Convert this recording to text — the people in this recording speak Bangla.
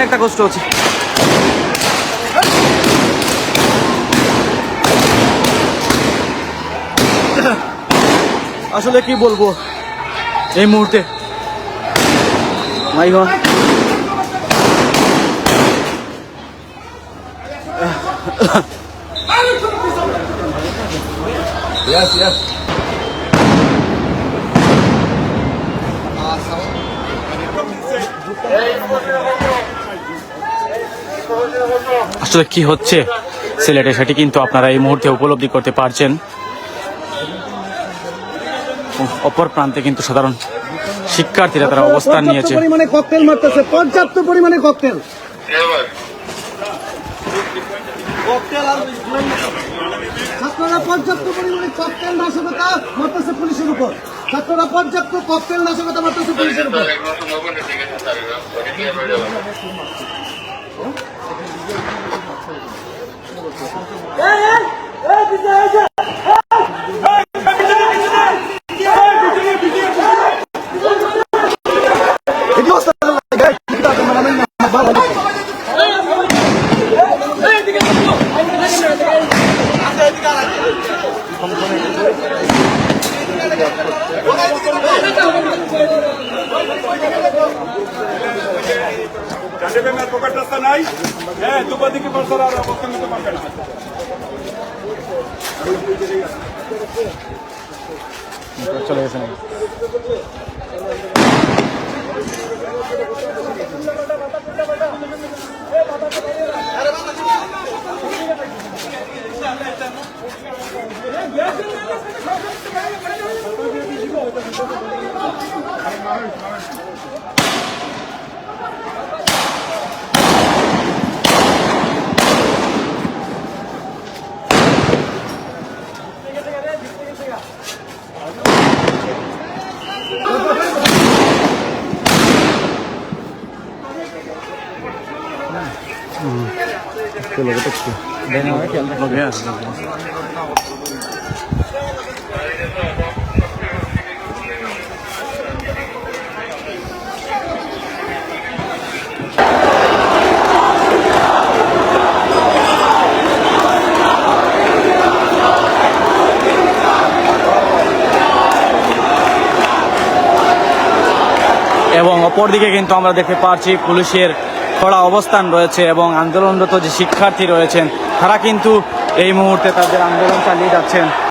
একটা কষ্ট হচ্ছে। আসলে কি বলবো এই মুহূর্তে, মাই গড। Yes, yes. আসলে কি হচ্ছে সিলেটে সেটি কিন্তু আপনারা এই মুহূর্তে উপলব্ধি করতে পারছেন। অপর প্রান্তে কিন্তু সাধারণ শিক্ষার্থীরা তারা অবস্থান নিয়েছে। পরিমাণে ককটেল মারতেছে, পর্যাপ্ত পরিমাণে ককটেল। ছাত্ররা পর্যাপ্ত পরিমাণে ককটেল নাশকতা মারতেছে পুলিশের উপর। ছাত্ররা পর্যাপ্ত ককটেল নাশকতা মারতেছে পুলিশের উপর। চলে গেছে। এবং অপরদিকে কিন্তু আমরা দেখতে পাচ্ছি পুলিশের কড়া অবস্থান রয়েছে এবং আন্দোলনরত যে শিক্ষার্থী রয়েছেন তারা কিন্তু এই মুহূর্তে তাদের আন্দোলন চালিয়ে যাচ্ছেন।